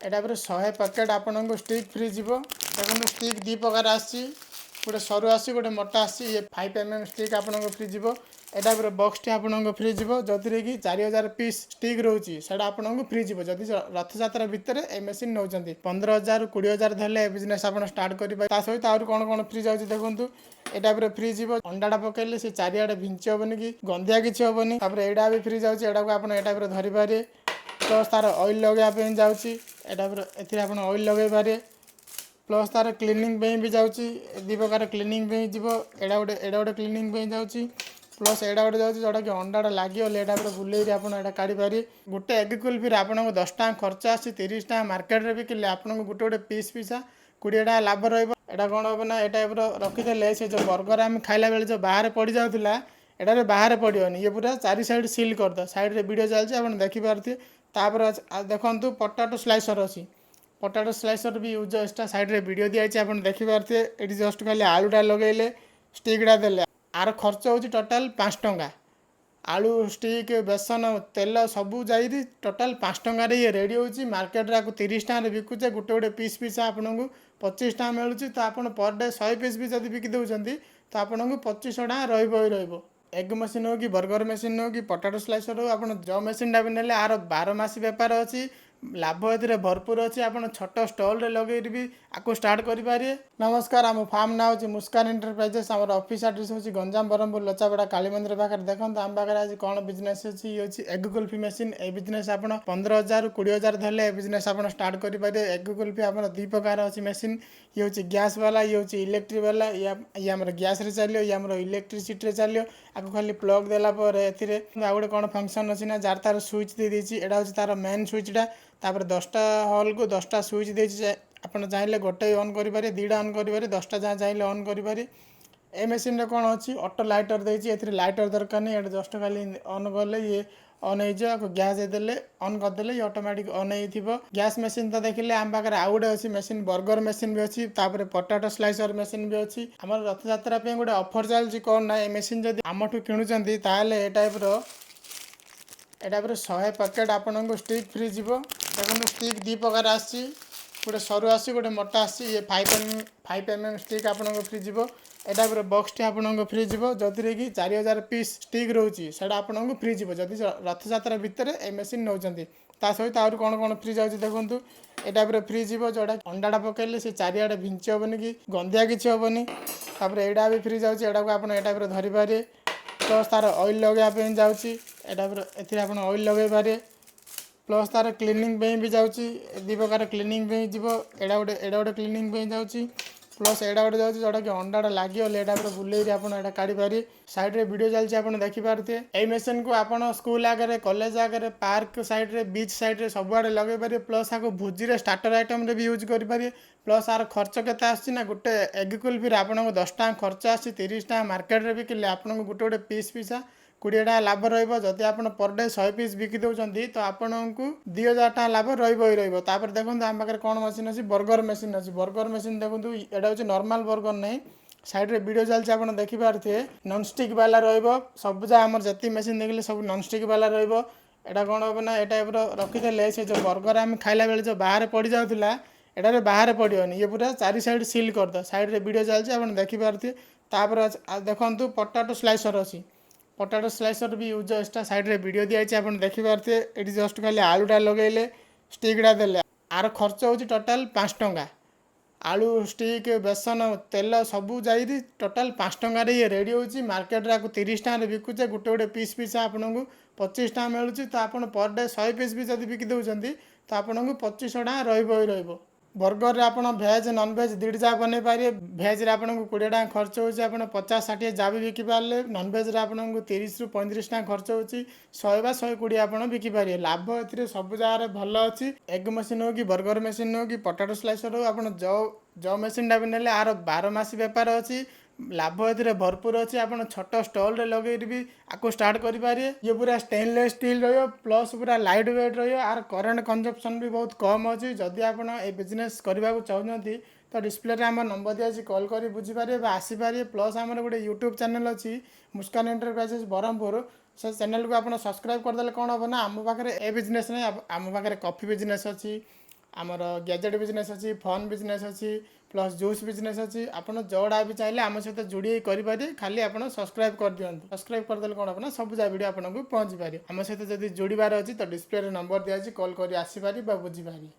एटा पर 100 पैकेट आपको stick free जीवो। देखो स्टिक दी प्रकार आसी, गोटे सरू आसी गोटे मोटा आसी। ये 5 mm स्टिक आपको फ्री जीवो। एटा पर बॉक्स टी आपको फ्री जीवो जति कि 4000 पीस स्टिक रोची सेटा आपको फ्री जीवो जदि रथयात्रा भितर ए मेसीन नौचंती 15000 20000 धरले ए बिजनेस आप स्टार्ट करें। ता सहित आउर कौन कौन फ्री जाऊँ देखो ए टाइप फ्री जीवो। अंडाटा पकड़े से चारिआडे भिंच हेनी कि गंदिया किसी हेनी। एटा भी फ्री जाऊँगी एटा को आप टाइप धरी पारे। प्लस तार ऑयल लगाइए जाऊँगी एटा ऑयल लगे पारे। प्लस तार क्लीनिंग भी जाऊँगी दी प्रकार क्लीनिंग जीव। एटा गोटे क्लीनिंग जाऊँगी। प्लस एटा गोटे जाऊँगी जोटा कि अंडाटा लगे टाइप बुलेरी आप काढ़ी पारे। गोटे एग कुल्फी आपको 10 टका खर्च आसी 30 टका मार्केट में बिकिले आपको गोटे गोटे पीस पिछा 20 टका लाभ रहा। एटा कौन हम ना ए टाइप रखीदे से जो बर्गर आम खाइला बेले जो बाहर पड़ जाऊला एटारे बाहर पड़ोनी। ये पूरा चारि साइड सिल करद साइड रे वीडियो चलती आप देखिपारे। तापर देखु पोटाटो स्लाइसर अच्छी पोटाटो स्लाइसर भी यूज एक्सट्रा साइड रे वीडियो दिखाई आप देखिपारे। ये जस्ट खाली आलूटा लगेले स्टिकटा देले आर खर्च हो टोटाल 5 टंका। आलू स्टिक बेसन तेल सबू जाइए टोटाल 5 टंकार ये रेडी होची। मार्केट रे 30 टका बिकुचे गोटे गोटे पीस पिछा आपको 25 टका मिलूँ। तो आप पर डे 100 पीस भी जब बिकी दौरान तो आपको 2500 टका रही। एग मेसीन हो कि बर्गर मेसीन हो कि पोटाटो स्लाइसर हो आप जो मेसीनटा भी नेले आर 12 मासी बेपार अच्छी लाभ ए भरपूर अच्छी। आप छोट स्टल रे लगे भी आपको स्टार्ट करेंगे। नमस्कार आम फार्म ना हो मुस्कान एंटरप्राइजेस। आम ऑफिस एड्रेस हो गंजाम बरहमपुर लचापड़ा काली मंदिर पाखे। देखो आम पाखे आज कौन बिजनेस अच्छी ये एग कुल्फी मेसीन। ए बिजनेस आप 15000 20000 धरले ए बिजनेस आप स्टार्ट करेंगे। एग कुल्फी आप 2 प्रकार अच्छी मेसीन। ये हूँ गैस वाला ये हूँ इलेक्ट्रिक वाला। ये आम गैस रे चलो ये आम इलेक्ट्रिसिटी रे चलो। आपको खाली प्लग देलापर गोटे कौन फंक्शन अच्छी ना जार तार स्विच दे देती। एटा हूँ तार मेन स्विचटा। तापर 10टा हॉल को 10टा स्विच देती आप चाहिए गोटे ऑन करेंगे 2टा ऑन करेंगे 10टा जहाँ चाहिए ऑन करेंगे। ए मेसीन कौन अच्छी ऑटो लाइटर देती लाइटर दरकार नहीं। ये जस्ट खाली ऑन कले ये ऑन हो गैस देदेले ऑन करदे ये ऑटोमेटिक ऑन हो। गैस मेसीन तो देखिले आम पाखे आउ गोटे अच्छी मेसीन बर्गर मेसीन भी अच्छी। तापर पोटाटो स्लाइसर मेसीन भी अच्छी। आम रथयात्रा गोटे ऑफर चलती कौन ना ये मेसीन जब आमठू किणुंट ताले ए टाइप एटा पर 100 पैकेट आपको स्टिक फ्री जीवो। देखो स्टिक दी प्रकार आसी, गोटे सरू आसी गोटे मोटा आसी। ये 5 mm स्टिक आपको फ्री जीवो। एटा पर बॉक्स टी आपको फ्री जीवो जति कि 4000 पीस स्टिक रोची सेटा आपको फ्री जीवो जदि रथयात्रा भितर ए मेसीन नौचंती। ता सहित आउर कौन कौन फ्री जाऊँ देखो ए टाइप फ्री जीवो जोटा अंडाटा पकड़े से चारिआडे भिंच हेनी कि गंदिया किसी हेनी। एटा भी फ्री जाऊँगी एटा को आप टाइप धरी पारे। प्लस तार ऑयल लगाइए जाऊँगी एटा ऑयल लगे पारे। प्लस तार क्लीनिंग भी जाऊँगी दी प्रकार क्लीनिंग जीव। एटा गोटे क्लीनिंग जाऊँगी। प्लस एटा गोटे जाऊँगी जोटा कि अंडाटा लगे टाइप बुलेरी आप काढ़ी पारे। साइड रे वीडियो चलती आप देखिपारे। ये मेसीन को आप स्कूल आगे कॉलेज आगे पार्क साइड रे बीच साइड रे सबुआड़े लगे पारे। प्लस आपको भोजी रे स्टार्टर आइटम रे भी यूज करेंगे। प्लस आर खर्च केते आसी ना गोटे एग कुल्फी आपको 10 टका खर्च आसी 30 टका मार्केट में बिकिले आपको गोटे गोटे पीस पिछा 20 टका लाभ रही। आप पर डे 100 पीस बिकी दौरान तो आपको 2000 टका लाभ रही। देखो आम पाखे कौन मशीन अच्छी बर्गर मेसीन अच्छी। बर्गर मेसीन देखो यहाँ हूँ नॉर्मल बर्गर नहीं साइड रे वीडियो चलती आप देखिपारे। नॉनस्टिक वाला सब जगह आम जी मेसीन देखिले सब नॉनस्टिक वाला एटा कौन हम ना ए टाइप रखीदे से जो बर्गर आम खाइला बेले जो बाहर पड़ जाऊला एटारे बाहर पड़ोनी। ये पूरा चारि साइड सिल करद साइड रे वीडियो चलती आप देखिपारे। तापर देखु पोटाटो स्लाइसर अच्छी पोटाटो स्लाइसर भी यूज एक्सट्रा साइड रे वीडियो दिखाई आप देखिपारे। ये जस्ट खाली आलूटा लगेले स्टिकटा देले आर खर्च हो टोटाल 5 टंका। आलू स्टिक बेसन तेल सबू जाइए टोटाल 5 टंकार ये रेडी होची। मार्केट रे 30 टका बिकुचे गोटे गोटे पीस पिछा आपको 25 टका मिलूँ। तो आप पर डे 100 पीस भी जब बिकी दौरान तो आपको 2500 टका रही। बर्गर रे आप भेज नॉन भेज 2टा जहाँ बन पारे। भेज रे आपको 20 टका खर्च होची आप 50-60 जहाँ भी बिकी पारे। नॉन भेज रे आपको 30 ରୁ 35 टका खर्च होची 100 ବା 120 आप बिकी पारे। लाभ ए सब जगह भल अच्छी। एग मेसीन हो कि बर्गर मेसीन हो कि पोटाटो स्लाइसर हो आप जो मेसीनटा भी नेले आर 12 मासी बेपार अच्छी लाभ ए भरपूर अच्छी। आप छोट स्टल रे लगे भी आपको स्टार्ट करेंगे। ये पूरा स्टेनलेस स्टील रही प्लस पूरा लाइट वेट रही आर करेन्ट कंजप्शन भी बहुत कम अच्छी। जदि आप बिजनेस करने को चाहते तो डिस्प्ले रे आम नंबर दिया कॉल कर बुझीपारे आसीपारे। प्लस आम गोटे यूट्यूब चैनल अच्छी मुस्कान एंटरप्राइजेस ब्रह्मपुर से चैनल को आप सब्सक्राइब करदे कौन हम ना आम पाखे ए बिजनेस नहीं आम पाखे कॉफी बिजनेस अच्छी आमर गैजेट बिजनेस अच्छी फोन बिजनेस अच्छी प्लस जूस बिजनेस अच्छी आपन जोड़ा भी चाहिए आम सहित जोड़ी करेंगे खाली आप सब्सक्राइब कर दिखाँ सब्सक्राइब करदे कौन हम सब जगह वीडियो आपको पहुँची पारे आम सहित जब जोड़बार अच्छी तो डिस्प्ले नंबर दिखाई कॉल कर आसीपारे बुझीपारे।